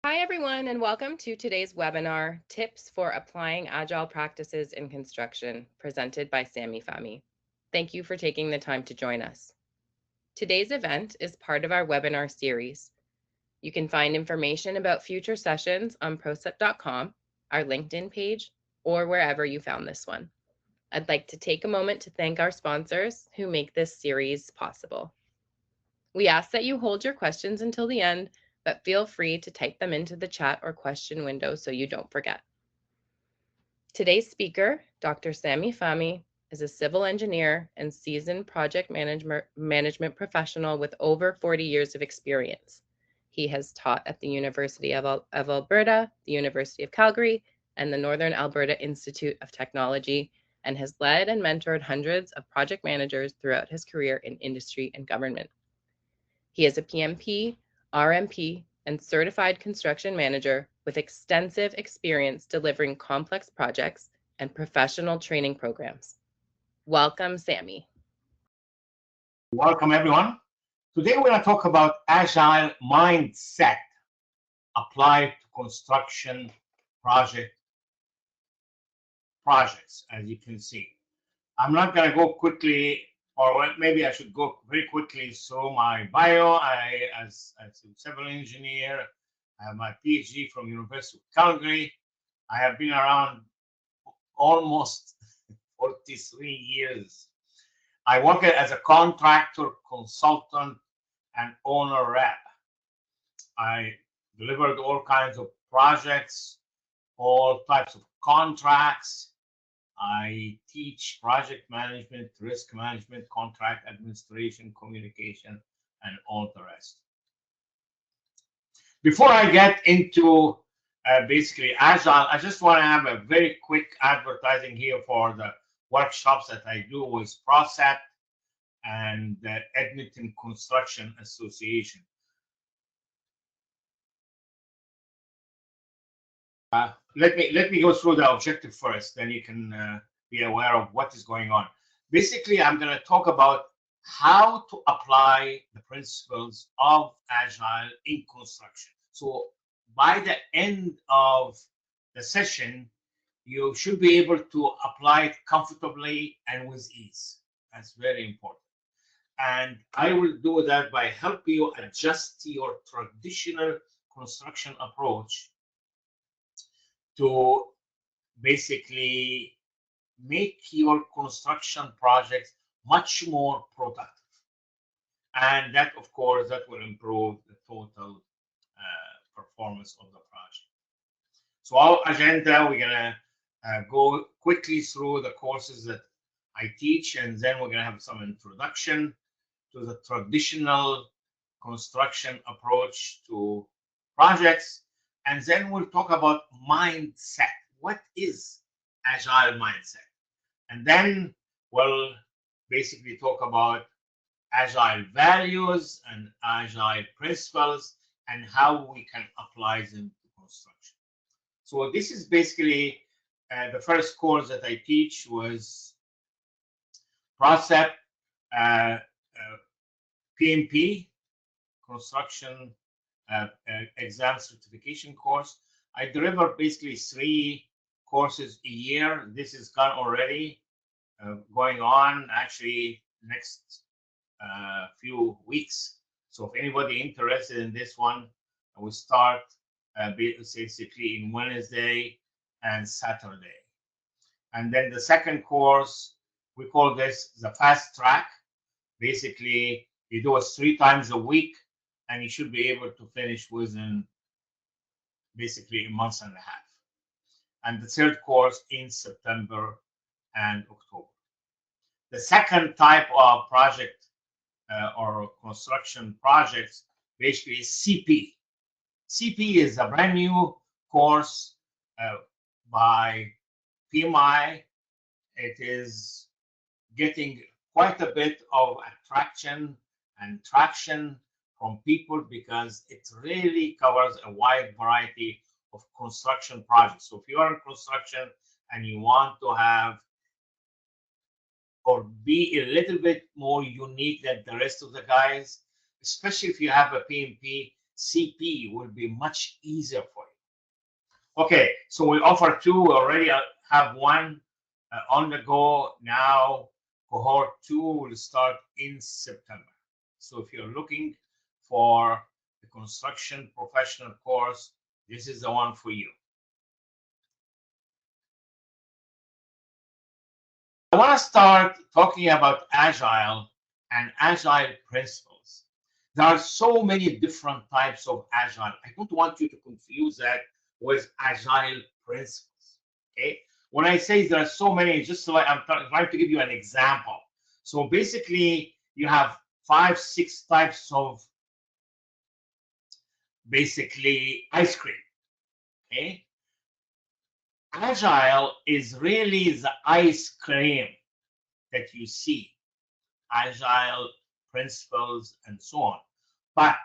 Hi, everyone, and welcome to today's webinar, Tips for Applying Agile Practices in Construction, presented by Sami Fahmy. Thank you for taking the time to join us. Today's event is part of our webinar series. You can find information about future sessions on Procept.com, our LinkedIn page, or wherever you found this one. I'd like to take a moment to thank our sponsors who make this series possible. We ask that you hold your questions until the end, but feel free to type them into the chat or question window so you don't forget. Today's speaker, Dr. Sami Fahmy, is a civil engineer and seasoned project management professional with over 40 years of experience. He has taught at the University of Alberta, the University of Calgary, and the Northern Alberta Institute of Technology, and has led and mentored hundreds of project managers throughout his career in industry and government. He is a PMP, RMP, and certified construction manager with extensive experience delivering complex projects and professional training programs. Welcome, Sami. Welcome, everyone. Today we're going to talk about Agile mindset applied to construction projects, as you can see. I'm not going to go quickly, or maybe I should go very quickly through my bio. As a civil engineer, I have my PhD from University of Calgary. I have been around almost 43 years. I work as a contractor, consultant, and owner rep. I delivered all kinds of projects, all types of contracts. I teach project management, risk management, contract administration, communication, and all the rest. Before I get into basically Agile, I just want to have a very quick advertising here for the workshops that I do with Procept and the Edmonton Construction Association. Let me go through the objective first, then you can be aware of what is going on. Basically, I'm going to talk about how to apply the principles of Agile in construction. So by the end of the session, you should be able to apply it comfortably and with ease. That's very important. And I will do that by helping you adjust your traditional construction approach to basically make your construction projects much more productive. And that, of course, that will improve the total performance of the project. So our agenda, we're going to go quickly through the courses that I teach, and then we're going to have some introduction to the traditional construction approach to projects. And then we'll talk about mindset. What is Agile mindset? And then we'll basically talk about Agile values and Agile principles and how we can apply them to construction. So this is basically the first course that I teach was Procept PMP, Construction Exam Certification course. I deliver basically 3 courses a year. This is gone already, going on actually next few weeks. So if anybody interested in this one, we start basically in Wednesday and Saturday. And then the second course, we call this the fast track. Basically, you do it 3 times a week, and you should be able to finish within basically a month and a half. And the third course in September and October. The second type of project or construction projects basically is CP. CP is a brand new course by PMI. It is getting quite a bit of attraction and traction from people because it really covers a wide variety of construction projects. So if you are in construction and you want to have or be a little bit more unique than the rest of the guys, especially if you have a PMP, CP will be much easier for you. Okay, so we offer two. We already have one on the go now. Cohort 2 will start in September. So if you're looking for the construction professional course, this is the one for you. I want to start talking about Agile and Agile principles. There are so many different types of Agile. I don't want you to confuse that with Agile principles. Okay. When I say there are so many, just so I'm trying to give you an example. So basically, you have 5, 6 types of basically ice cream. Okay. Agile is really the ice cream that you see, Agile principles and so on. But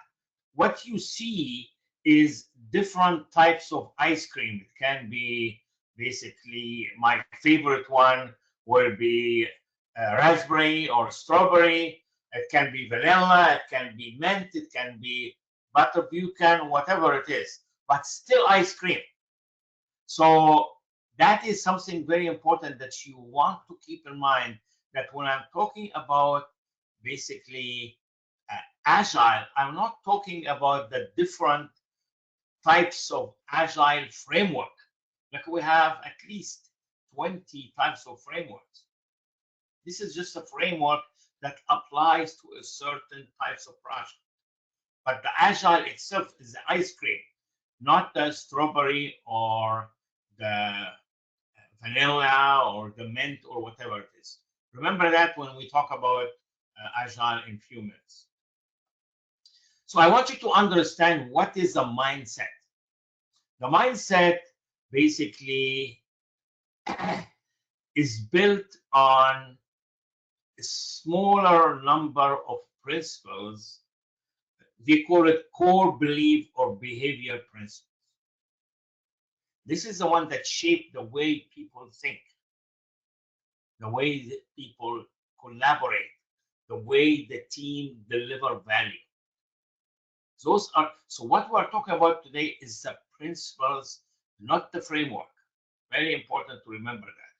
what you see is different types of ice cream. It can be basically my favorite one will be raspberry or strawberry. It can be vanilla, it can be mint, it can be butterbean, whatever it is, but still ice cream. So that is something very important that you want to keep in mind, that when I'm talking about basically Agile, I'm not talking about the different types of Agile framework. Like we have at least 20 types of frameworks. This is just a framework that applies to a certain types of project. But the Agile itself is the ice cream, not the strawberry or the vanilla or the mint or whatever it is. Remember that when we talk about Agile in few minutes. So I want you to understand what is the mindset. The mindset basically is built on a smaller number of principles. They call it core belief or behavior principles. This is the one that shape the way people think, the way that people collaborate, the way the team deliver value. Those are, so what we're talking about today is the principles, not the framework. Very important to remember that.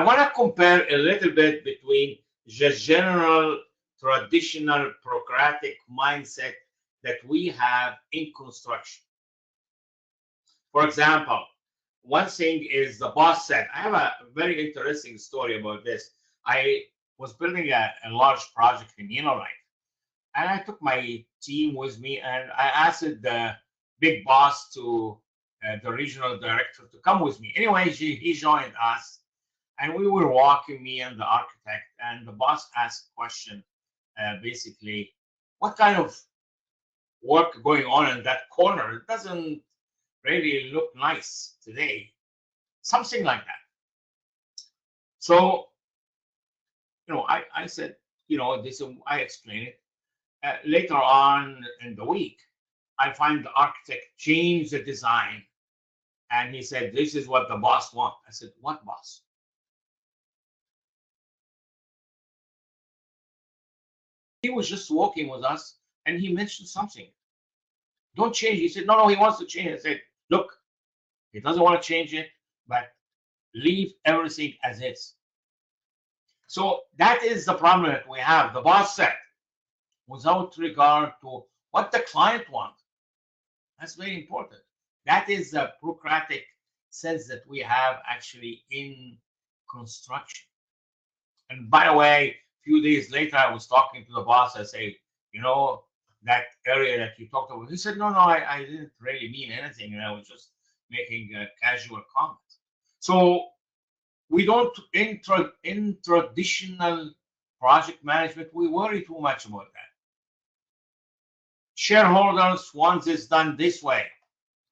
I want to compare a little bit between the general traditional bureaucratic mindset that we have in construction. For example, one thing is the boss said. I have a very interesting story about this. I was building a large project in Life, and I took my team with me, and I asked the big boss to the regional director to come with me. Anyway, he joined us, and we were walking, me and the architect, and the boss asked a question, basically, what kind of work going on in that corner? It doesn't really look nice today. Something like that. So, I said, this, I explained it. Later on in the week, I find the architect changed the design, and he said, this is what the boss wants. I said, what boss? He was just walking with us, and he mentioned something. Don't change. He said, no, he wants to change. I said, look, he doesn't want to change it, but leave everything as is. So that is the problem that we have. The boss said, without regard to what the client wants. That's very important. That is the bureaucratic sense that we have actually in construction. And by the way, a few days later, I was talking to the boss. I say, that area that you talked about. He said, no, I didn't really mean anything. And I was just making a casual comment. So we don't, in traditional project management, we worry too much about that. Shareholders want this done this way.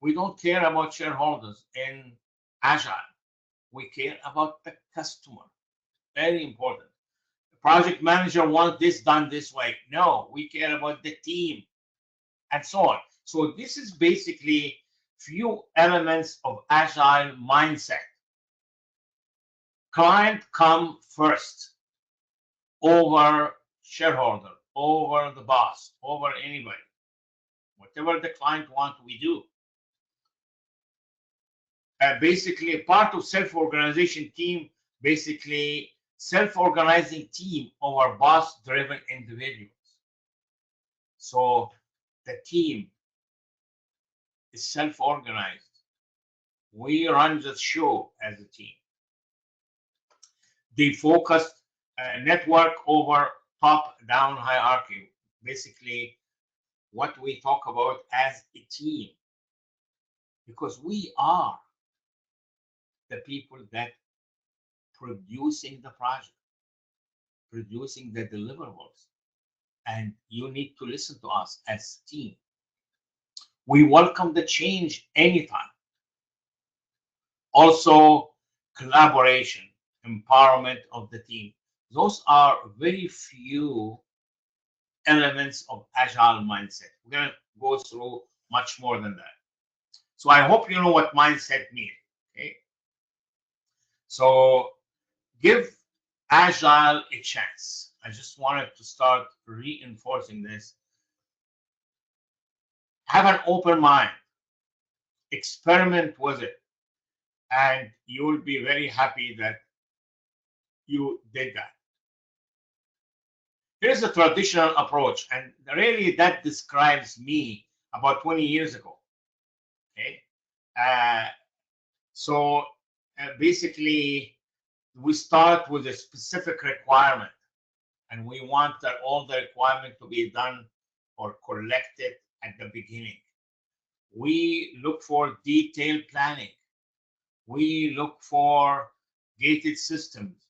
We don't care about shareholders in Agile. We care about the customer. Very important. The project manager wants this done this way. No, we care about the team and so on. So this is basically few elements of Agile mindset. Client come first over shareholder over the boss, over anybody. Whatever the client wants, we do. Basically, a part of self-organization team, basically self-organizing team over boss-driven individuals. So the team is self-organized. We run the show as a team. They focus network over top-down hierarchy. Basically, what we talk about as a team, because we are the people that producing the project, producing the deliverables, and you need to listen to us as a team. We welcome the change anytime. Also, collaboration, empowerment of the team. Those are very few elements of agile mindset. We're going to go through much more than that. So I hope you know what mindset means. Okay. So give agile a chance. I just wanted to start reinforcing this. Have an open mind. Experiment with it. And you will be very happy that you did that. Here's a traditional approach, and really that describes me about 20 years ago. Okay, so basically, we start with a specific requirement, and we want that all the requirement to be done or collected at the beginning. We look for detailed planning. We look for gated systems.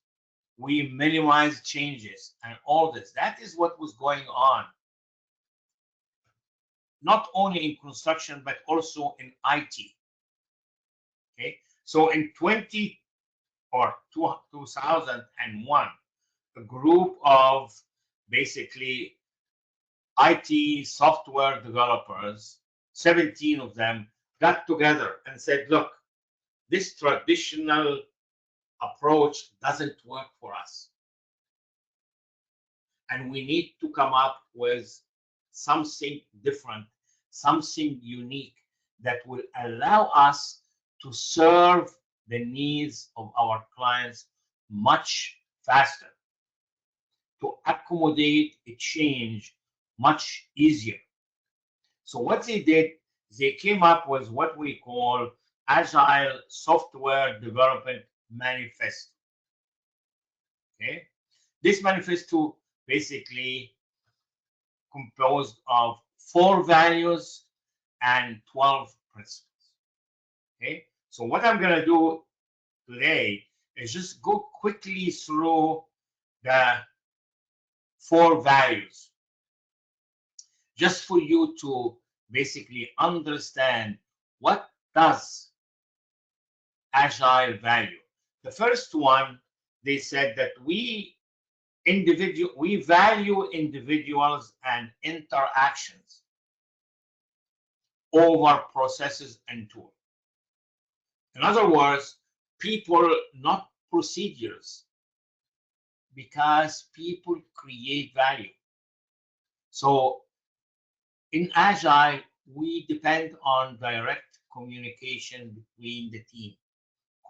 We minimize changes and all this. That is what was going on, not only in construction, but also in IT. Okay, so in 2001, a group of basically IT software developers, 17 of them, got together and said, look, this traditional approach doesn't work for us. And we need to come up with something different, something unique that will allow us to serve the needs of our clients much faster, to accommodate a change much easier. So what they did, they came up with what we call Agile Software Development Manifesto. Okay, this manifesto basically composed of 4 values and 12 principles. Okay, so what I'm going to do today is just go quickly through the 4 values, just for you to basically understand what does Agile value. The first one, they said that we value individuals and interactions over processes and tools. In other words, people, not procedures, because people create value. So in Agile, we depend on direct communication between the team,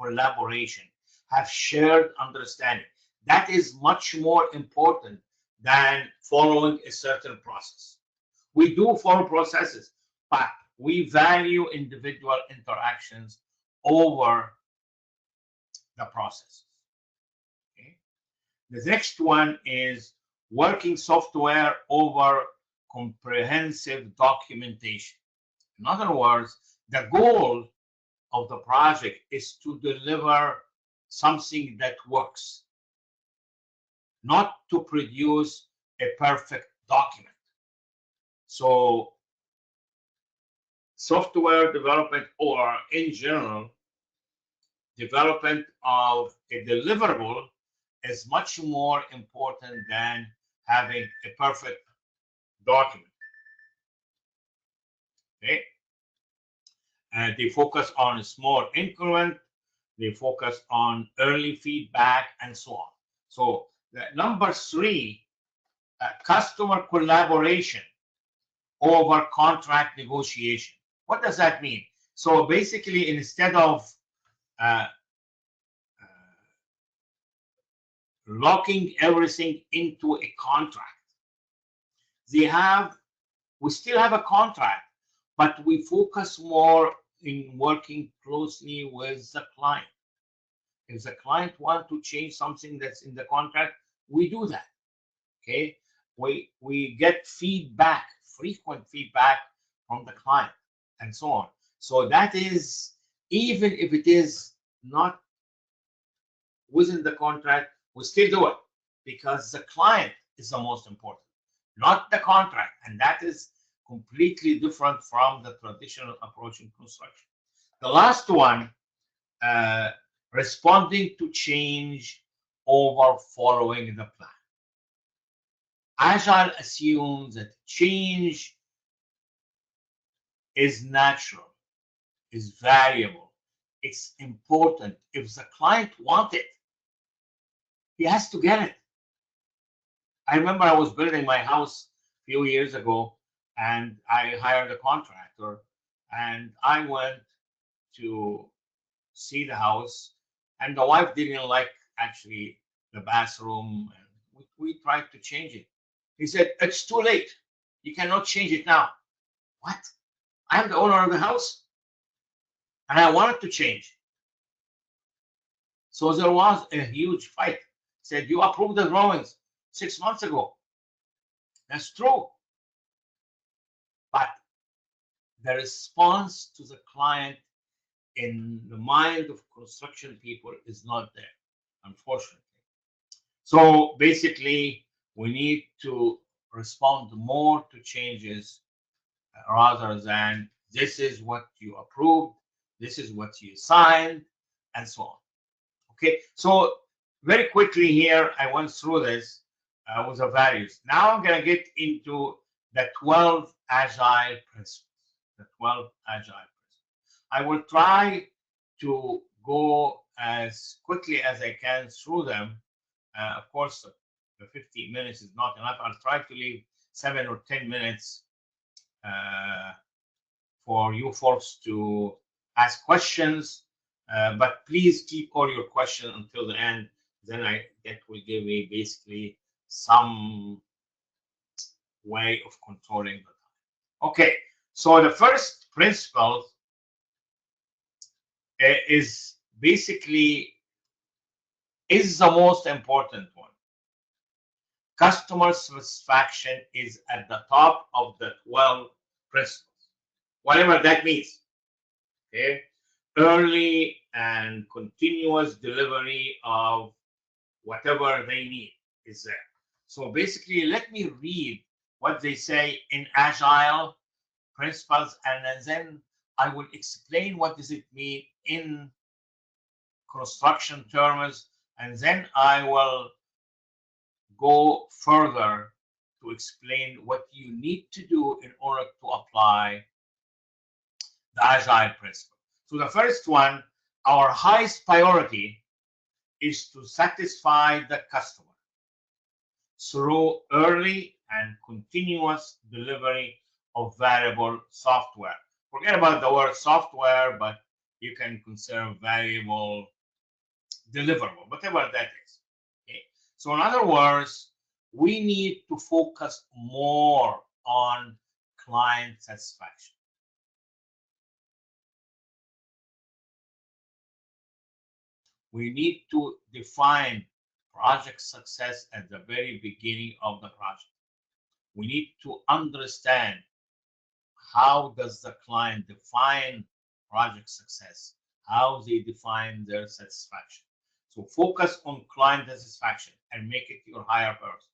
collaboration, have shared understanding. That is much more important than following a certain process. We do follow processes, but we value individual interactions over the processes. Okay? The next one is working software over comprehensive documentation. In other words, the goal of the project is to deliver something that works, not to produce a perfect document. So software development, or in general, development of a deliverable, is much more important than having a perfect document. Okay? And they focus on small increment, they focus on early feedback, and so on. So the number 3 customer collaboration over contract negotiation. What does that mean? So basically, instead of uh, locking everything into a contract, they have we still have a contract, but we focus more in working closely with the client. If the client wants to change something that's in the contract, we do that. Okay, we get feedback, frequent feedback from the client, and so on. So that is, even if it is not within the contract, we still do it because the client is the most important, not the contract, and that is completely different from the traditional approach in construction. The last one, uh, responding to change over following the plan. Agile assumes that change is natural, is variable, it's important. If the client wants it, he has to get it. I remember I was building my house a few years ago and I hired a contractor and I went to see the house, and the wife didn't like actually the bathroom, and we tried to change it. He said, "It's too late. You cannot change it now." What? I'm the owner of the house and I wanted to change. So there was a huge fight. He said, "You approved the drawings 6 months ago." That's true. But the response to the client in the mind of construction people is not there, unfortunately. So basically, we need to respond more to changes rather than this is what you approved, this is what you signed, and so on. Okay, so very quickly here, I went through this with the values. Now I'm going to get into the 12 Agile principles. The 12 Agile principles. I will try to go as quickly as I can through them. Of course, the 15 minutes is not enough. I'll try to leave 7 or 10 minutes uh, for you folks to ask questions. But please keep all your questions until the end. Then that will give me basically some way of controlling the time. Okay, so the first principle is basically is the most important one. Customer satisfaction is at the top of the 12 principles, whatever that means. Okay, early and continuous delivery of whatever they need is there. So basically, let me read what they say in Agile principles, and then I will explain what does it mean in construction terms, and then I will go further to explain what you need to do in order to apply the Agile principle. So the first one, our highest priority is to satisfy the customer through early and continuous delivery of variable software. Forget about the word software, but you can consider variable deliverable, whatever that is. Okay? So in other words, we need to focus more on client satisfaction. We need to define project success at the very beginning of the project. We need to understand how does the client define project success, how they define their satisfaction. So focus on client satisfaction and make it your higher priority.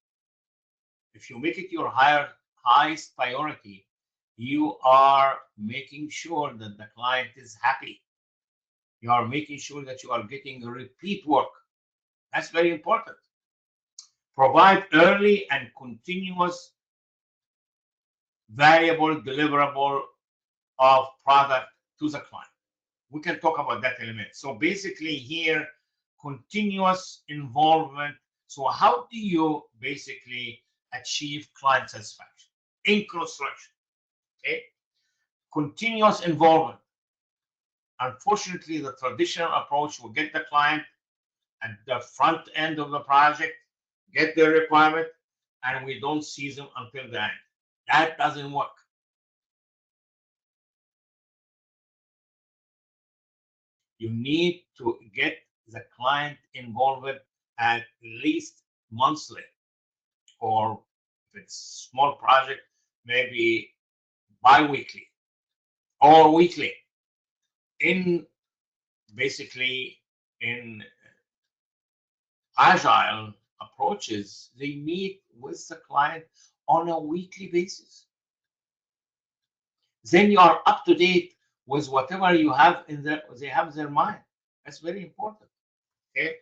If you make it your highest priority, you are making sure that the client is happy. You are making sure that you are getting repeat work. That's very important. Provide early and continuous variable deliverable of product to the client. We can talk about that in a minute. So basically here, continuous involvement. So how do you basically achieve client satisfaction in construction. Okay, continuous involvement. Unfortunately, the traditional approach will get the client at the front end of the project, get their requirement, and we don't see them until the end. That doesn't work. You need to get the client involved at least monthly, or if it's small project, maybe bi-weekly or weekly. In basically in agile approaches, they meet with the client on a weekly basis. Then you are up to date with whatever you have in their they have in their mind. That's very important. Okay,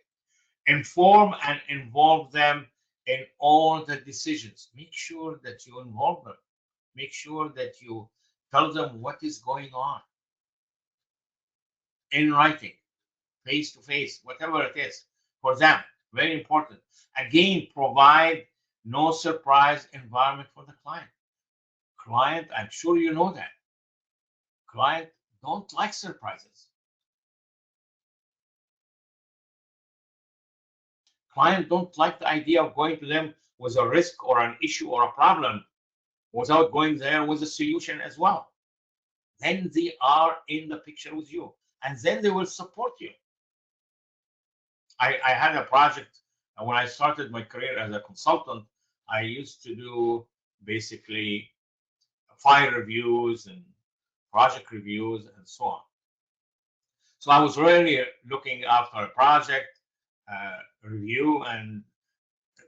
inform and involve them in all the decisions. Make sure that you involve them. Make sure that you tell them what is going on in writing, face to face, whatever it is for them. Very important. Again, provide no surprise environment for the client. Client, I'm sure you know that. Client don't like surprises. Client don't like the idea of going to them with a risk or an issue or a problem without going there with a solution as well. Then they are in the picture with you, and then they will support you. I had a project when I started my career as a consultant. I used to do basically file reviews and project reviews and so on. So I was really looking after a project review, and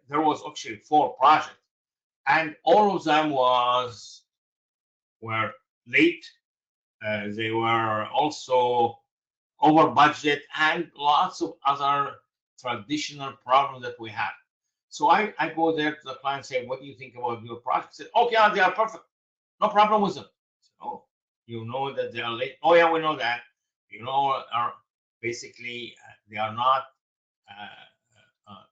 there was actually 4 projects, and all of them were late. They were also over budget and lots of other traditional problems that we have. So I go there to the client and say, what do you think about your project? Say, okay, they are perfect. No problem with them. Say, oh, you know that they are late. Oh yeah, we know that. You know, are basically they are not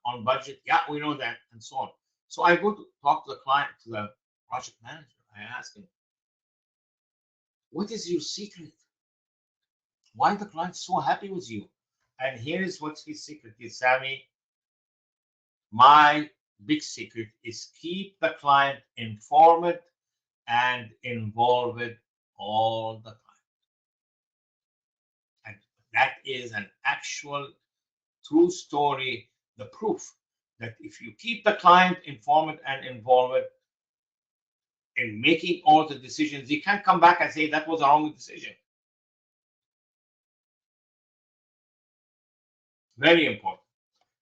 on budget. Yeah, we know that, and so on. So I go to talk to the client, to the project manager. I ask him, what is your secret? Why the client so happy with you? And here is what's his secret is, Sami. My big secret is keep the client informed and involved all the time. And that is an actual true story, the proof that if you keep the client informed and involved in making all the decisions, you can't come back and say that was a wrong decision. Very important.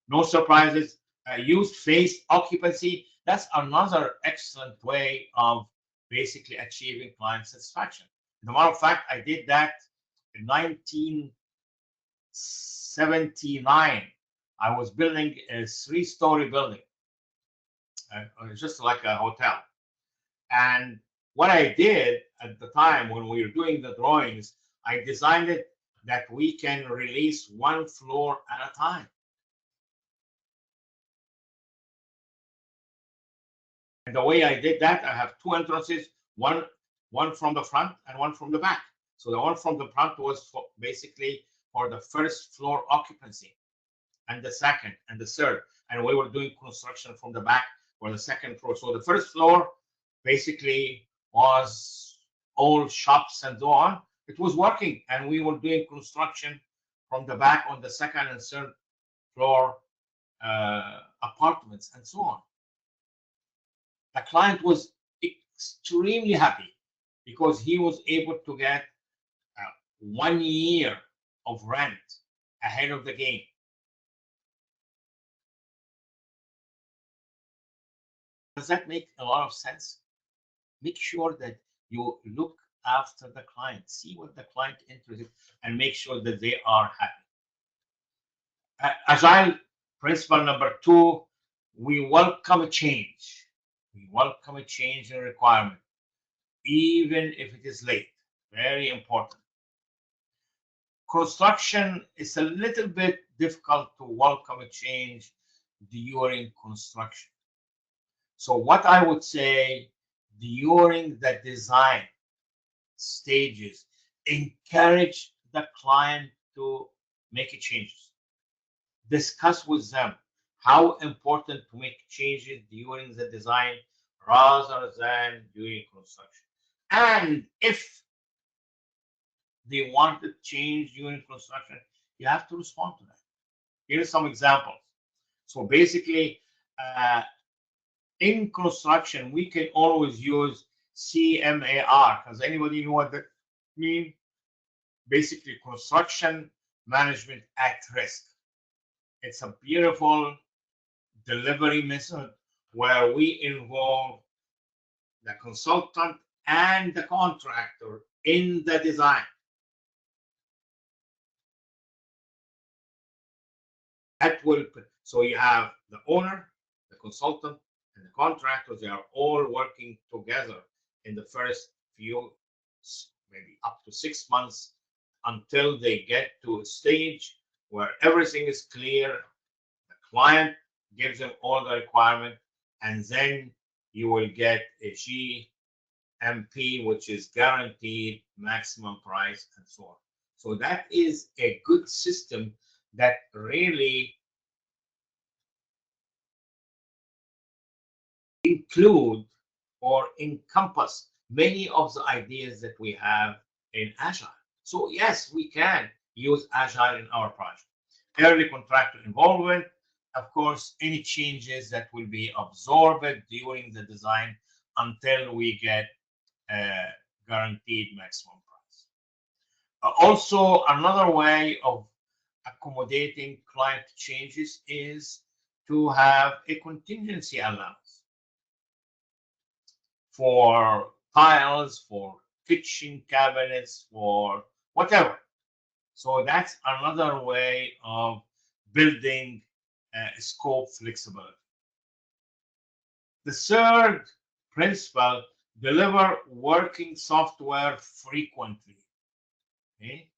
No surprises. Use phased occupancy. That's another excellent way of basically achieving client satisfaction. As a matter of fact, I did that in 1979. I was building a 3-story building, just like a hotel. And what I did at the time when we were doing the drawings, I designed it that we can release 1 floor at a time. And the way I did that, I have 2 entrances, one from the front and one from the back. So the one from the front was basically for the first floor occupancy, and the second and the third. And we were doing construction from the back for the second floor. So the first floor basically was all shops and so on. It was working, and we were doing construction from the back on the second and third floor apartments and so on. The client was extremely happy because he was able to get 1 year of rent ahead of the game. Does that make a lot of sense? Make sure that you look after the client, see what the client is interested in, and make sure that they are happy. Agile principle number 2, we welcome a change. We welcome a change in requirement, even if it is late. Very important. Construction is a little bit difficult to welcome a change during construction. So what I would say during the design stages, encourage the client to make changes. Discuss with them how important to make changes during the design rather than during construction. And if they want to change during construction, you have to respond to that. Here's some examples. So basically, uh, in construction, we can always use CMAR. Does anybody know what that means? Basically, construction management at risk. It's a beautiful delivery method where we involve the consultant and the contractor in the design. That will so you have the owner, the consultant, and the contractors. They are all working together in the first few, maybe up to 6 months, until they get to a stage where everything is clear. The client gives them all the requirement, and then you will get a GMP, which is guaranteed maximum price, and so on. So that is a good system that really include or encompass many of the ideas that we have in Agile. So yes, we can use Agile in our project. Early contractor involvement, of course, any changes that will be absorbed during the design until we get a guaranteed maximum price. Also, another way of accommodating client changes is to have a contingency allowance for tiles, for kitchen cabinets, for whatever. So that's another way of building scope flexibility. The third principle, deliver working software frequently. Okay?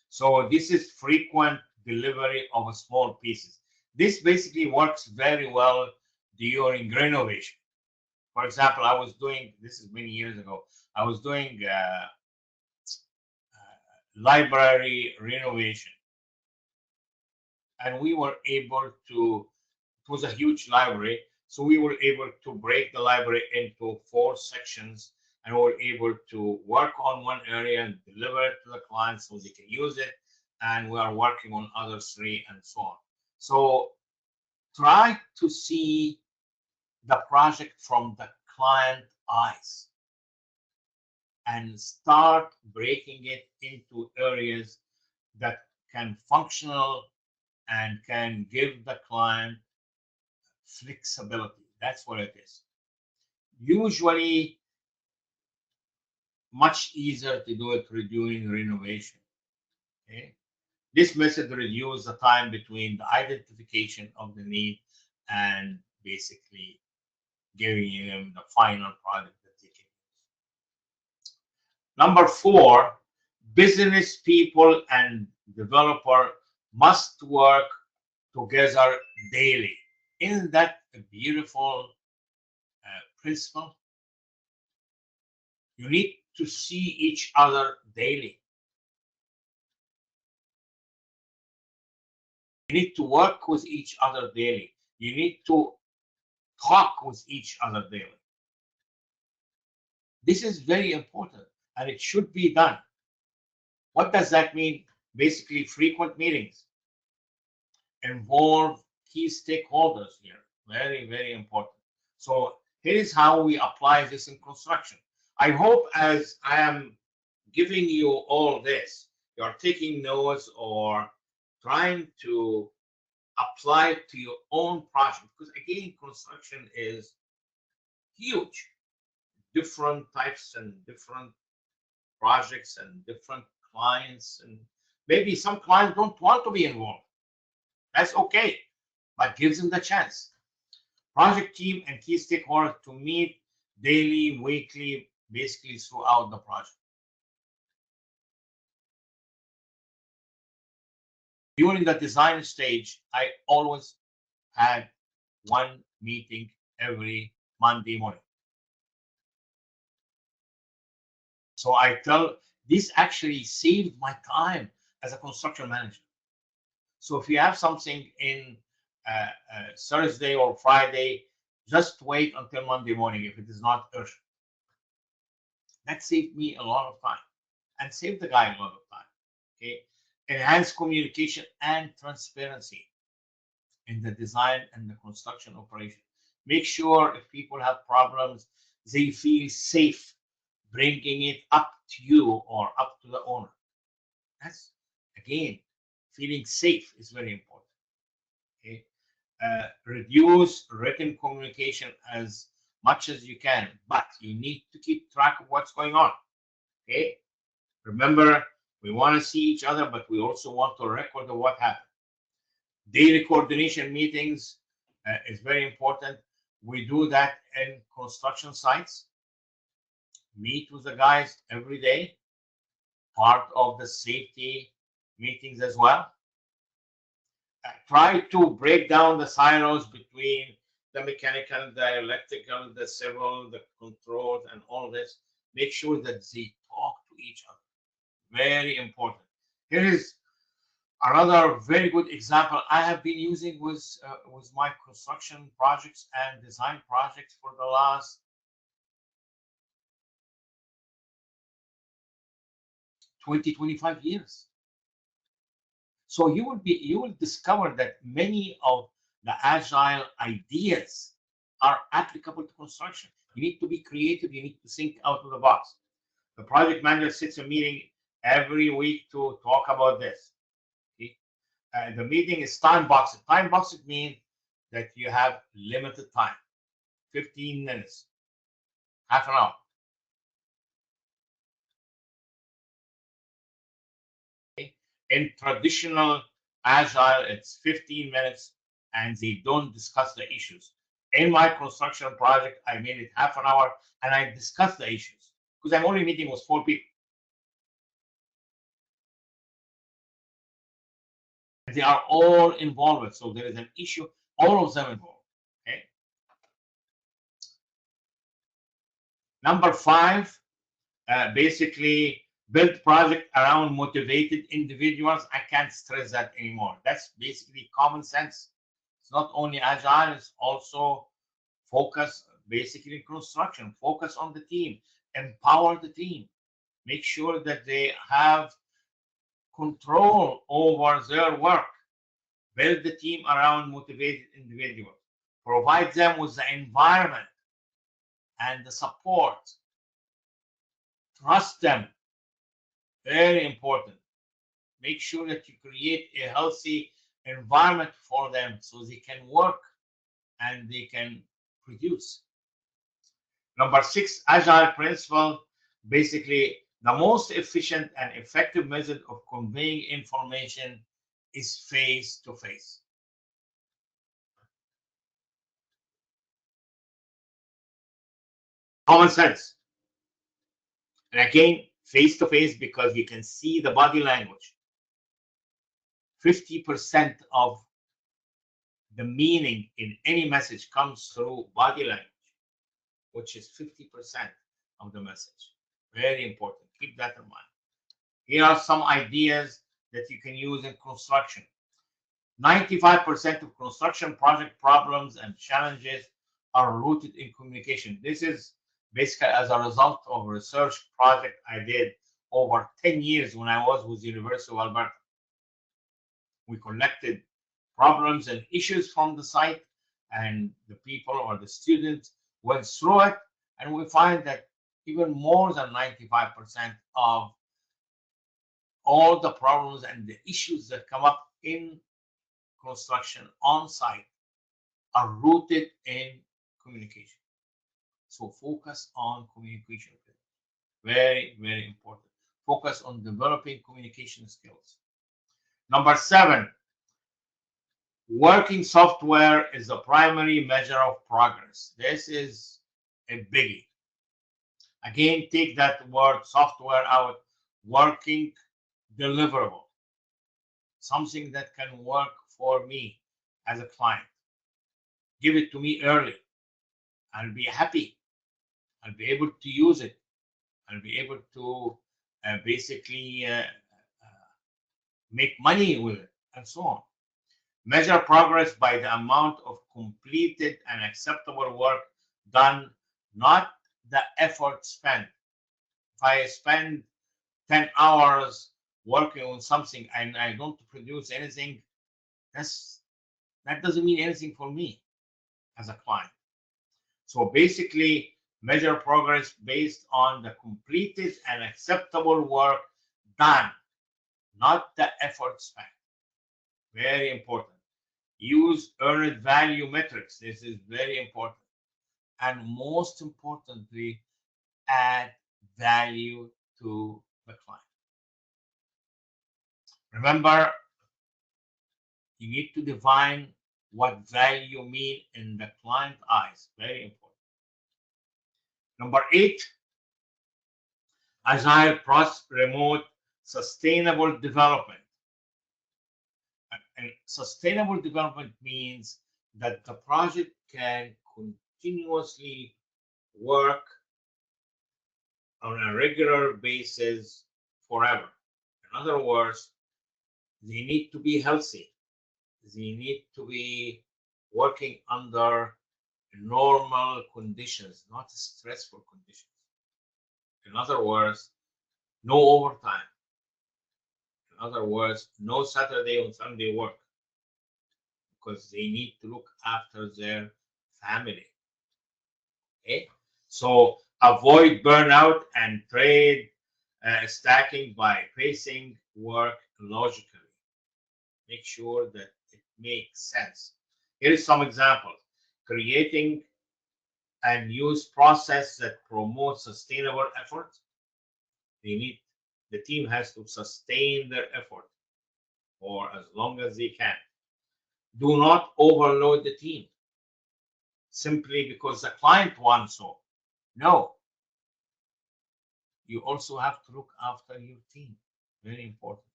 So this is frequent delivery of small pieces. This basically works very well during renovation. For example, I was doing, this is many years ago, I was doing library renovation, and we were able to, it was a huge library, so we were able to break the library into 4 sections, and we were able to work on one area and deliver it to the client so they can use it, and we are working on other 3 and so on. So try to see the project from the client eyes and start breaking it into areas that can functional and can give the client flexibility. That's what it is. Usually much easier to do it during renovation. Okay? This method reduces the time between the identification of the need and basically giving them the final product that they can use. Number 4, business people and developer must work together daily. Isn't that a beautiful principle? You need to see each other daily. You need to work with each other daily. You need to talk with each other daily. This is very important and it should be done. What does that mean? Basically, frequent meetings involve key stakeholders here. Very, very important. So here is how we apply this in construction. I hope as I am giving you all this, you're taking notes or trying to apply it to your own project. Because again, construction is huge. Different types and different projects and different clients. And maybe some clients don't want to be involved. That's okay, but gives them the chance. Project team and key stakeholders to meet daily, weekly, basically throughout the project. During the design stage, I always had one meeting every Monday morning. So I tell, this actually saved my time as a construction manager. So if you have something in Thursday or Friday, just wait until Monday morning if it is not urgent. That saved me a lot of time and saved the guy a lot of time. Okay, enhance communication and transparency in the design and the construction operation. Make sure if people have problems, they feel safe bringing it up to you or up to the owner. That's, again, feeling safe is very important. Okay, reduce written communication as much as you can, but you need to keep track of what's going on. Okay, remember, we want to see each other, but we also want to record what happened. Daily coordination meetings is very important. We do that in construction sites. Meet with the guys every day, part of the safety meetings as well. Try to break down the silos between the mechanical, the electrical, the civil, the controls, and all this. Make sure that they talk to each other. Very important. Here is another very good example I have been using with my construction projects and design projects for the last 25 years. So you will discover that many of the agile ideas are applicable to construction. You need to be creative. You need to think out of the box. The project manager sits a meeting every week to talk about this. Okay? The meeting is time boxed. Time boxed means that you have limited time, 15 minutes, half an hour. Okay? In traditional agile, it's 15 minutes and they don't discuss the issues. In my construction project, I made it half an hour and I discussed the issues because I'm only meeting with 4 people. They are all involved. So there is an issue, all of them involved. Okay. Number 5, basically build project around motivated individuals. I can't stress that anymore. That's basically common sense. It's not only agile, it's also focus, basically construction, focus on the team, empower the team, make sure that they have control over their work, build the team around motivated individuals, provide them with the environment and the support, trust them, very important. Make sure that you create a healthy environment for them so they can work and they can produce. Number 6, agile principle. Basically, the most efficient and effective method of conveying information is face to face. Common sense. And again, face to face because you can see the body language. 50% of the meaning in any message comes through body language, which is 50% of the message. Very important. Keep that in mind. Here are some ideas that you can use in construction. 95% of construction project problems and challenges are rooted in communication. This is basically as a result of a research project I did over 10 years when I was with the University of Alberta. We collected problems and issues from the site, and the people or the students went through it, and we find that even more than 95% of all the problems and the issues that come up in construction on site are rooted in communication. So focus on communication. Very, very important. Focus on developing communication skills. Number 7, working software is the primary measure of progress. This is a biggie. Again, take that word software out. Working deliverable. Something that can work for me as a client. Give it to me early. I'll be happy. I'll be able to use it. I'll be able to basically make money with it, and so on. Measure progress by the amount of completed and acceptable work done, not the effort spent. If I spend 10 hours working on something and I don't produce anything, that doesn't mean anything for me as a client. So basically, measure progress based on the completed and acceptable work done, not the effort spent. Very important. Use earned value metrics. This is very important. And most importantly, add value to the client. Remember, you need to define what value mean in the client eyes. Very important. Number 8, Agile promote sustainable development. And sustainable development means that the project can continuously work on a regular basis forever. In other words, they need to be healthy. They need to be working under normal conditions, not stressful conditions. In other words, no overtime. In other words, no Saturday and Sunday work, because they need to look after their family. Okay, so avoid burnout and trade stacking by pacing work logically. Make sure that it makes sense. Here is some examples. Creating and use process that promote sustainable effort. The team has to sustain their effort for as long as they can. Do not overload the team simply because the client wants so. No, you also have to look after your team. Very important.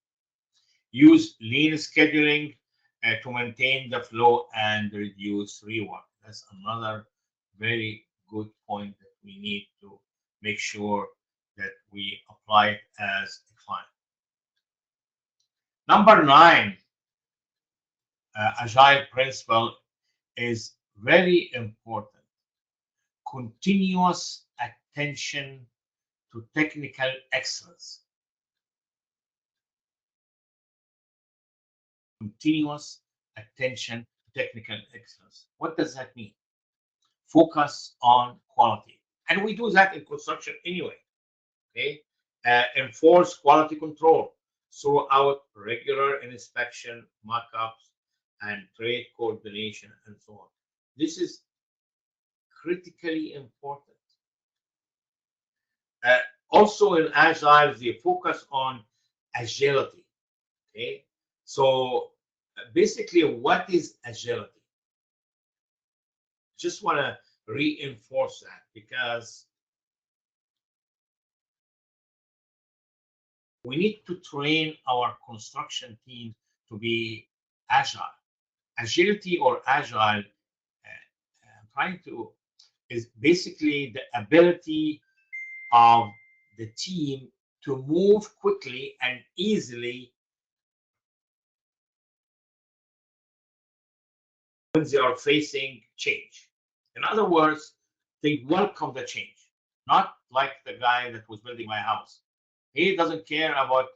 Use lean scheduling to maintain the flow and reduce rework. That's another very good point that we need to make sure that we apply it as a client. Number 9, Agile principle is very important. Continuous attention to technical excellence. Continuous attention to technical excellence. What does that mean? Focus on quality. And we do that in construction anyway. Okay. Enforce quality control throughout regular inspection, mock-ups, and trade coordination, and so on. This is critically important. Also in Agile, they focus on agility. Okay, so basically, what is agility? Just want to reinforce that, because we need to train our construction team to be agile. Agility or agile, I'm trying to, is basically the ability of the team to move quickly and easily when they are facing change. In other words, they welcome the change, not like the guy that was building my house. He doesn't care about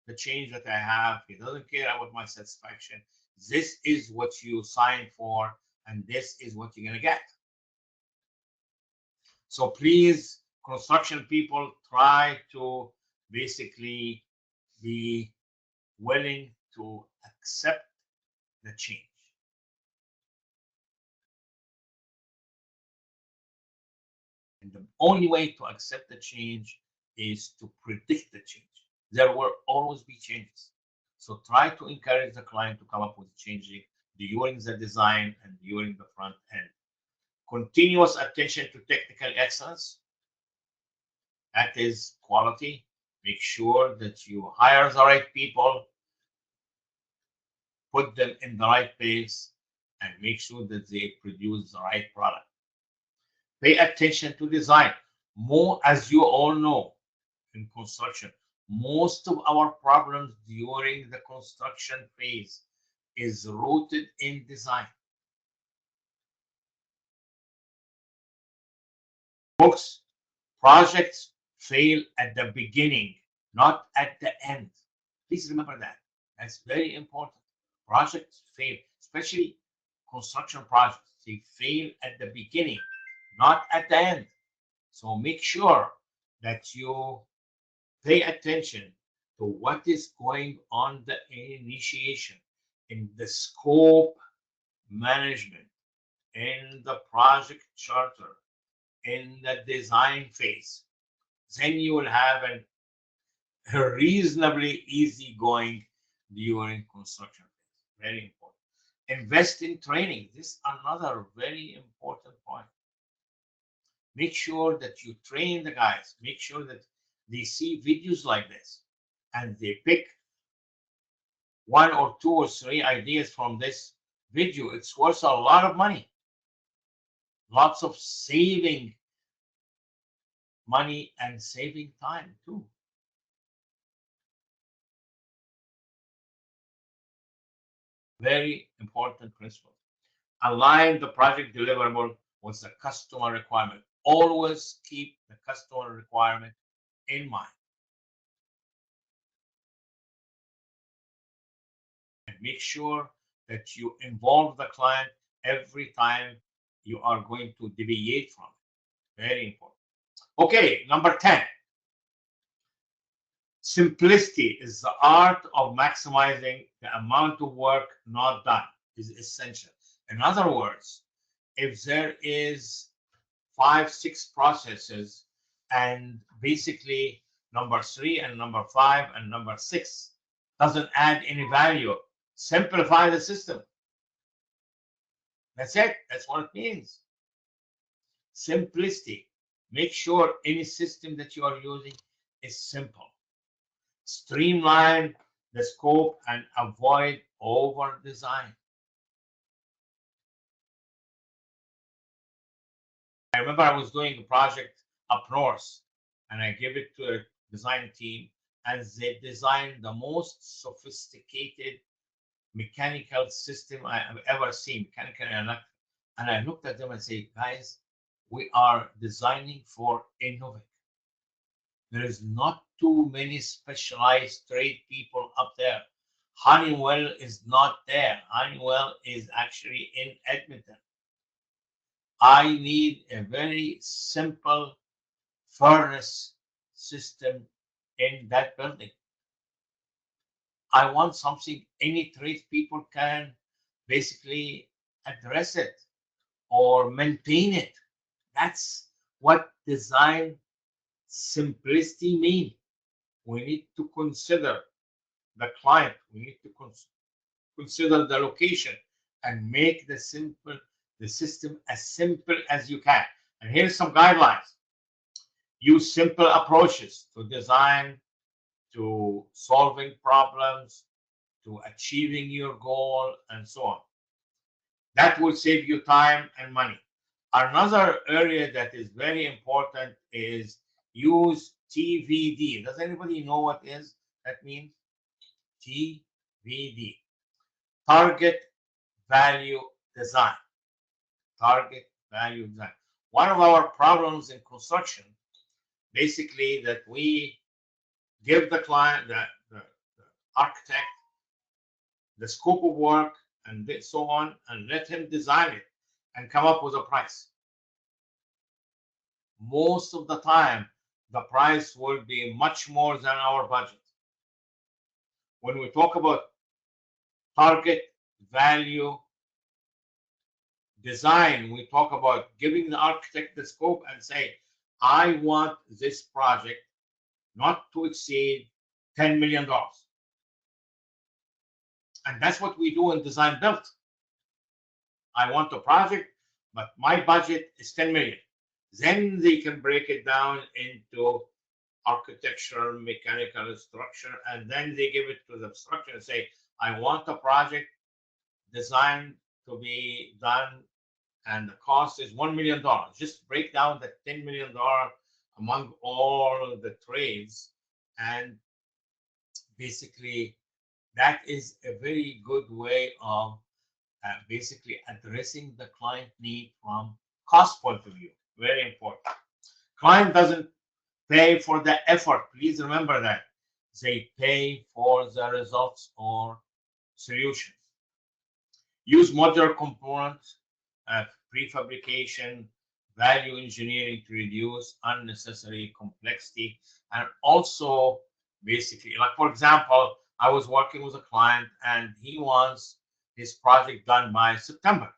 the change that I have. He doesn't care about my satisfaction. This is what you signed for, and this is what you're going to get. So please, construction people, try to basically be willing to accept the change. And the only way to accept the change is to predict the change. There will always be changes. So try to encourage the client to come up with changing during the design and during the front end. Continuous attention to technical excellence. That is quality. Make sure that you hire the right people, put them in the right place, and make sure that they produce the right product. Pay attention to design. More, as you all know, in construction, most of our problems during the construction phase is rooted in design. Folks, projects fail at the beginning, not at the end. Please remember that. That's very important. Projects fail, especially construction projects. They fail at the beginning, not at the end. So make sure that you pay attention to what is going on the initiation, in the scope management, in the project charter, in the design phase. Then you will have a reasonably easy going during construction phase. Very important. Invest in training. This is another very important point. Make sure that you train the guys. Make sure that they see videos like this and they pick one or two or three ideas from this video. It's worth a lot of money. Lots of saving money and saving time too. Very important principle. Align the project deliverable with the customer requirement. Always keep the customer requirement in mind. And make sure that you involve the client every time you are going to deviate from it. Very important. Okay, number 10. Simplicity is the art of maximizing the amount of work not done is essential. In other words, if there is 5, 6 processes and basically number 3 and number 5 and number 6 doesn't add any value, simplify the system. That's it. That's what it means. Simplicity. Make sure any system that you are using is simple. Streamline the scope and avoid over design. I remember I was doing a project up north and I gave it to a design team and they designed the most sophisticated mechanical system I have ever seen, mechanical and electrical. And I looked at them and said, guys, we are designing for Innovate. There is not too many specialized trade people up there. Honeywell is not there. Honeywell is actually in Edmonton. I need a very simple furnace system in that building. I want something any trade people can basically address it or maintain it. That's what design simplicity means. We need to consider the client. We need to consider the location and make the system as simple as you can. And here's some guidelines. Use simple approaches to design, to solving problems, to achieving your goal, and so on. That will save you time and money. Another area that is very important is use TVD. Does anybody know what is that means? TVD. Target value design. Target value design. One of our problems in construction, basically, that we give the client, the architect, the scope of work, and so on, and let him design it and come up with a price. Most of the time, the price will be much more than our budget. When we talk about target value design, we talk about giving the architect the scope and say, I want this project not to exceed $10 million. And that's what we do in design build. I want a project, but my budget is 10 million. Then they can break it down into architecture, mechanical structure, and then they give it to the structure and say, I want a project designed to be done and the cost is $1 million. Just break down the $10 million among all the trades, and basically that is a very good way of basically addressing the client need from cost point of view. Very important. Client doesn't pay for the effort. Please remember that. They pay for the results or solutions. Use modular components, prefabrication, value engineering to reduce unnecessary complexity. And also, basically, like for example, I was working with a client and he wants his project done by September.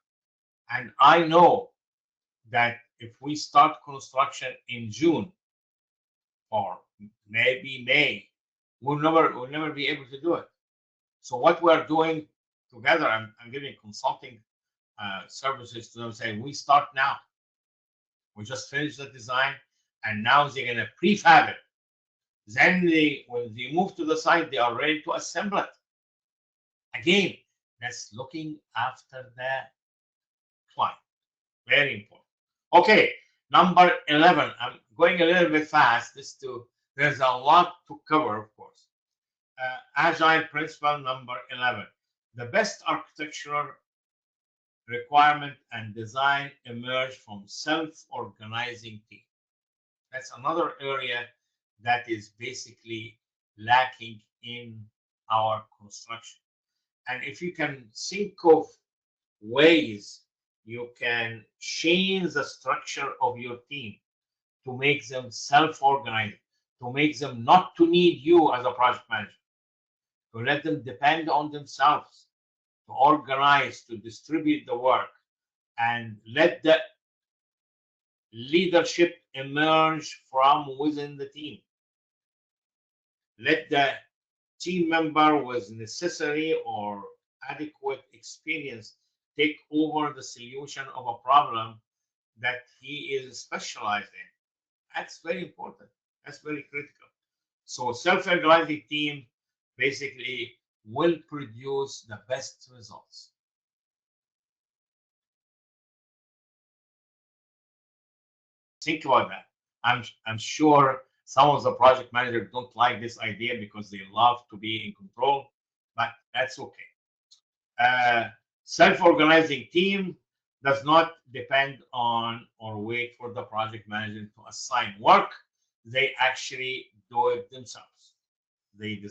And I know that if we start construction in June or maybe May, we'll never be able to do it. So what we're doing together, I'm giving consulting services to them, saying we start now. We just finished the design, and now they're gonna prefab it. Then when they move to the site, they are ready to assemble it. Again, that's looking after the client. Very important. Okay, number 11. I'm going a little bit fast. There's a lot to cover, of course. Agile principle number 11. The best architectural requirement and design emerge from self-organizing team. That's another area that is basically lacking in our construction. And if you can think of ways you can change the structure of your team to make them self-organized, to make them not to need you as a project manager, to let them depend on themselves, to organize, to distribute the work, and let the leadership emerge from within the team. Let the team member with necessary or adequate experience take over the solution of a problem that he is specialized in. That's very important. That's very critical. So self-organizing team basically will produce the best results. Think about that. I'm sure some of the project managers don't like this idea because they love to be in control, but that's okay. Self-organizing team does not depend on or wait for the project manager to assign work. They actually do it themselves. They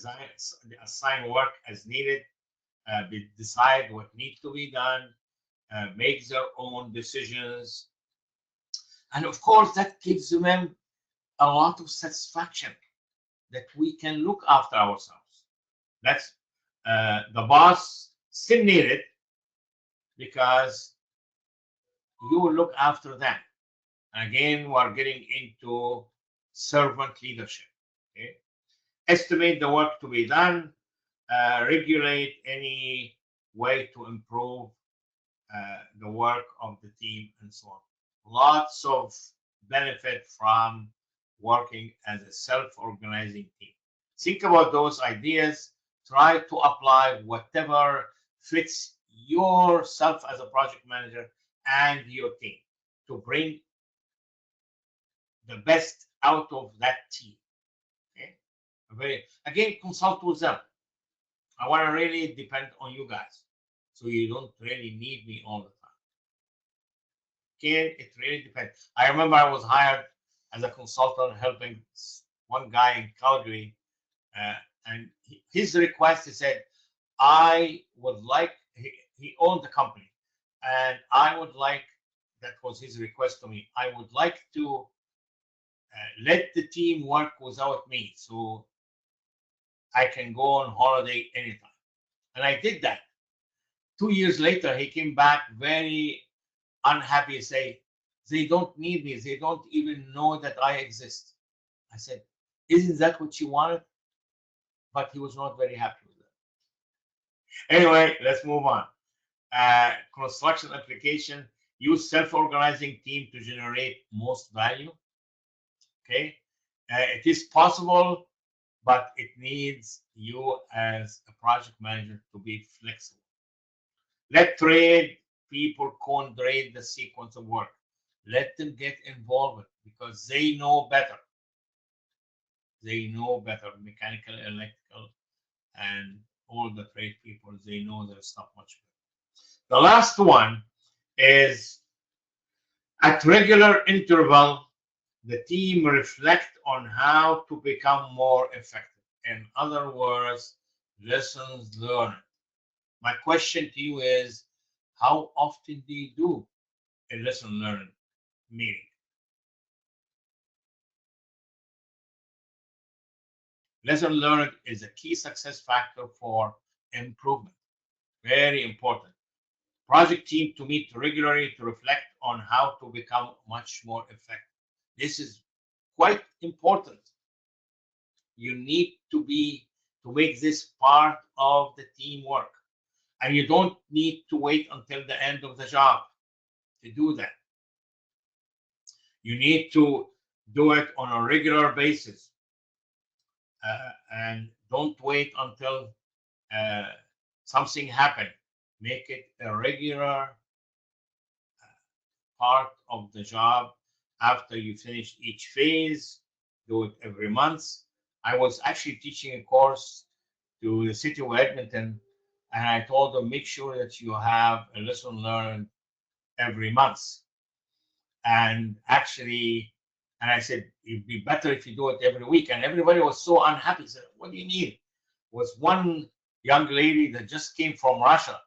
assign work as needed, they decide what needs to be done, make their own decisions. And of course, that gives them a lot of satisfaction that we can look after ourselves. That's the boss still need it because you will look after them. And again, we're getting into servant leadership. Okay? Estimate the work to be done, regulate any way to improve the work of the team, and so on. Lots of benefit from working as a self-organizing team. Think about those ideas. Try to apply whatever fits yourself as a project manager and your team to bring the best out of that team. Okay. Again, consult with them. I want to really depend on you guys, so you don't really need me all the time. Again, it really depends. I remember I was hired as a consultant helping one guy in Calgary, and his request, he said, I would like, he owned the company, and I would like, that was his request to me, I would like to let the team work without me so I can go on holiday anytime. And I did that. 2 years later, he came back very unhappy and say, they don't need me. They don't even know that I exist. I said, isn't that what you wanted? But he was not very happy with that. Anyway, let's move on. Construction application, use self-organizing team to generate most value. Okay. It is possible, but it needs you as a project manager to be flexible. Let trade people co-create the sequence of work. Let them get involved because they know better. They know better, mechanical, electrical, and all the trade people, they know their stuff much better. The last one is at regular interval, the team reflect on how to become more effective. In other words, lessons learned. My question to you is, how often do you do a lesson learned meeting? Lesson learned is a key success factor for improvement. Very important. Project team to meet regularly to reflect on how to become much more effective. This is quite important. You need to make this part of the teamwork. And you don't need to wait until the end of the job to do that. You need to do it on a regular basis. And don't wait until uh, something happens. Make it a regular part of the job after you finish each phase. Do it every month. I was actually teaching a course to the city of Edmonton, and I told them make sure that you have a lesson learned every month. And actually, and I said it'd be better if you do it every week. And everybody was so unhappy. Said, "What do you mean?" Was one young lady that just came from Russia,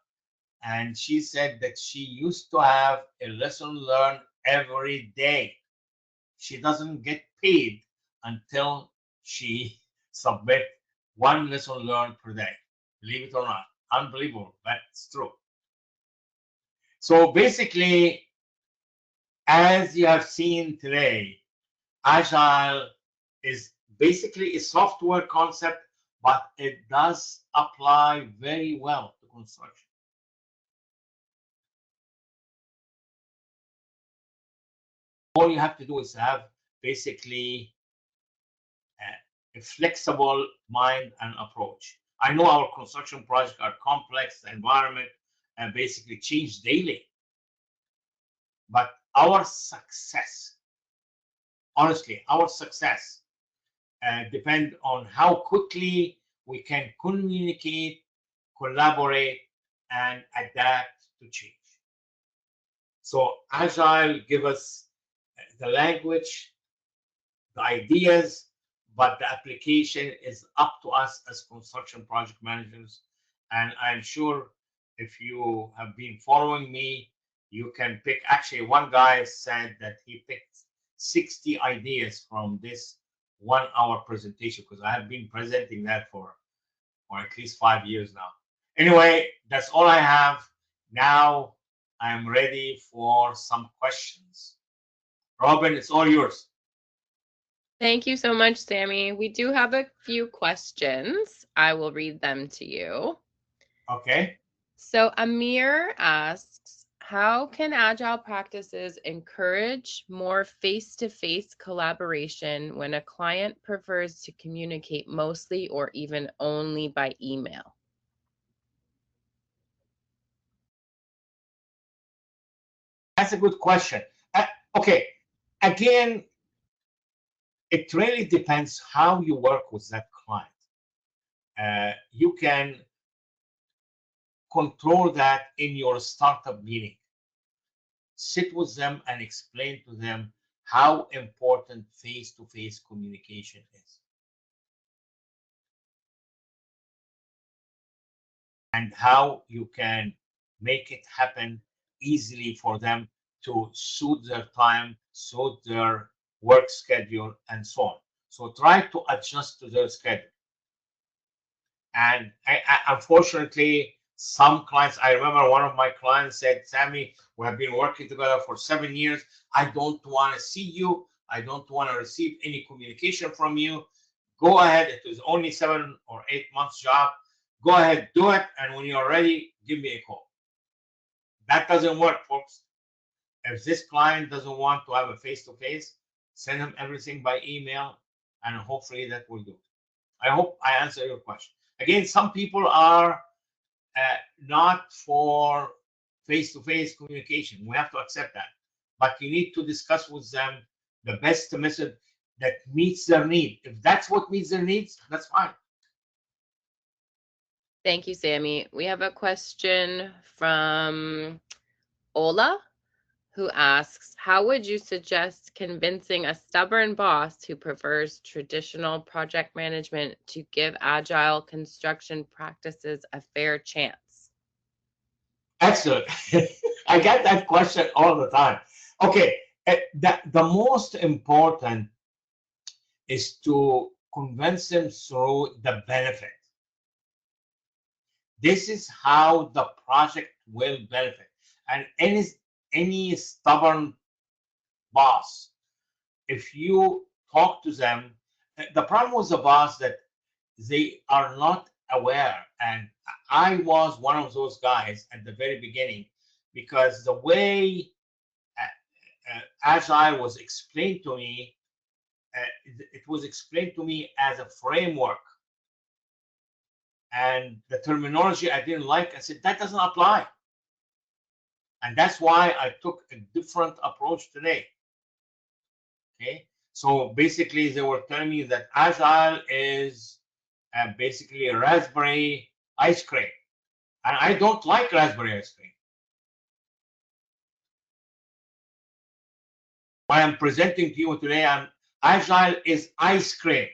and she said that she used to have a lesson learned every day. She doesn't get paid until she submit one lesson learned per day. Believe it or not, unbelievable, but it's true. So basically, as you have seen today, Agile is basically a software concept, but it does apply very well to construction. All you have to do is have basically a flexible mind and approach. I know our construction projects are complex, the environment, and basically change daily. But our success, honestly, our success depend on how quickly we can communicate, collaborate, and adapt to change. So Agile give us the language, the ideas, but the application is up to us as construction project managers. And I'm sure if you have been following me, you can pick. Actually, one guy said that he picked 60 ideas from this 1 hour presentation because I have been presenting that for at least 5 years now. Anyway, that's all I have. Now I'm ready for some questions. Robin, it's all yours. Thank you so much, Sami. We do have a few questions. I will read them to you. Okay. So Amir asks, how can Agile practices encourage more face-to-face collaboration when a client prefers to communicate mostly or even only by email? That's a good question. Okay. Again, it really depends how you work with that client. You can control that in your startup meeting. Sit with them and explain to them how important face-to-face communication is and how you can make it happen easily for them to suit their time, suit their work schedule, and so on. So try to adjust to their schedule. And unfortunately, some clients, I remember one of my clients said, Sami, we have been working together for 7 years. I don't want to see you. I don't want to receive any communication from you. Go ahead. It is only 7 or 8 months job. Go ahead, do it. And when you're ready, give me a call. That doesn't work, folks. If this client doesn't want to have a face-to-face, send him everything by email, and hopefully that will do. I hope I answer your question. Again, some people are not for face-to-face communication. We have to accept that. But you need to discuss with them the best method that meets their need. If that's what meets their needs, that's fine. Thank you, Sami. We have a question from Ola, who asks, how would you suggest convincing a stubborn boss who prefers traditional project management to give agile construction practices a fair chance? Excellent. I get that question all the time. Okay, the most important is to convince them through the benefit. This is how the project will benefit. And any stubborn boss, if you talk to them, the problem with the boss that they are not aware. And I was one of those guys at the very beginning, because the way Agile was explained to me, it was explained to me as a framework. And the terminology I didn't like, I said, that doesn't apply. And that's why I took a different approach today. Okay. So basically, they were telling me that Agile is basically a raspberry ice cream. And I don't like raspberry ice cream. What I'm presenting to you today, Agile is ice cream.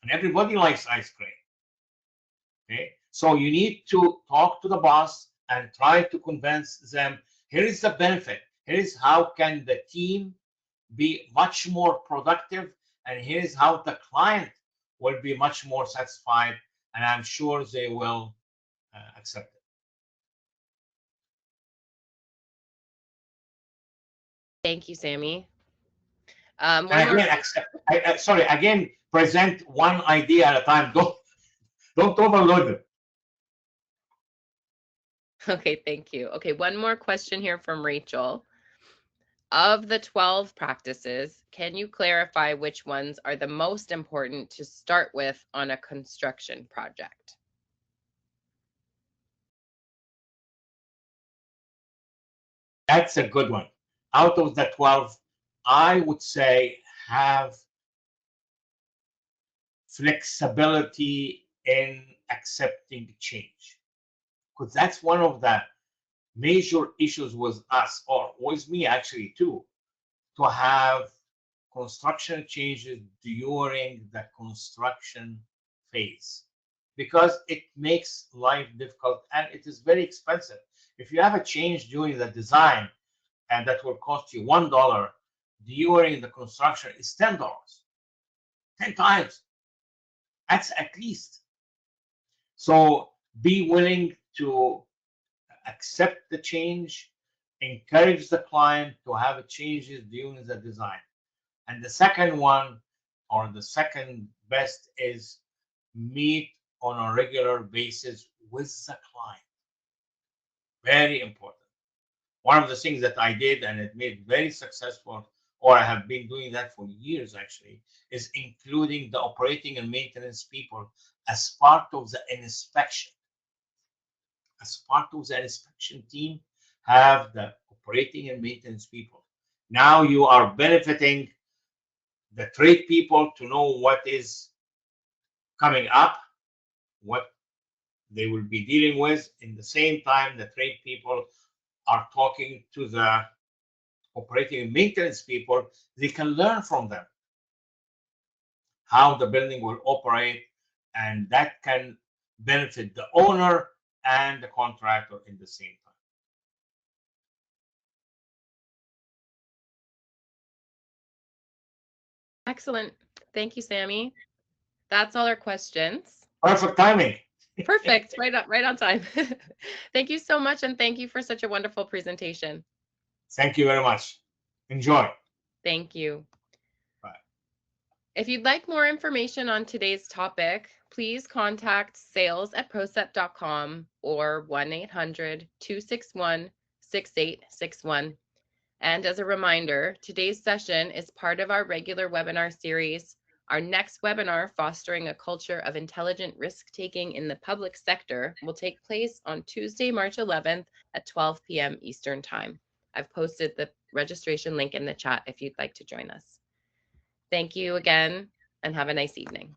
And everybody likes ice cream. Okay. So you need to talk to the boss and try to convince them, here is the benefit. Here is how can the team be much more productive, and here's how the client will be much more satisfied, and I'm sure they will accept it. Thank you, Sami. And again, sorry, again, present one idea at a time. Don't overload it. Okay, thank you. Okay, one more question here from Rachel. Of the 12 practices, can you clarify which ones are the most important to start with on a construction project? That's a good one. Out of the 12, I would say have flexibility in accepting change, because that's one of the major issues with us, or with me actually too, to have construction changes during the construction phase, because it makes life difficult and it is very expensive. If you have a change during the design and that will cost you $1, during the construction is $10, 10 times. That's at least. So be willing to accept the change, encourage the client to have changes during the design. And the second one, or the second best, is meet on a regular basis with the client. Very important. One of the things that I did and it made very successful, or I have been doing that for years actually, is including the operating and maintenance people as part of the inspection. As part of the inspection team, have the operating and maintenance people. Now you are benefiting the trade people to know what is coming up, what they will be dealing with. In the same time, the trade people are talking to the operating and maintenance people. They can learn from them how the building will operate, and that can benefit the owner and the contractor in the same time. Excellent. Thank you, Sami. That's all our questions. Perfect timing. Perfect. Right on time. Thank you so much, and thank you for such a wonderful presentation. Thank you very much. Enjoy. Thank you. Bye. If you'd like more information on today's topic, please contact sales@procept.com or 1-800-261-6861. And as a reminder, today's session is part of our regular webinar series, Our next webinar, Fostering a Culture of Intelligent Risk-Taking in the Public Sector, will take place on Tuesday, March 11th at 12 p.m. Eastern Time. I've posted the registration link in the chat if you'd like to join us. Thank you again, and have a nice evening.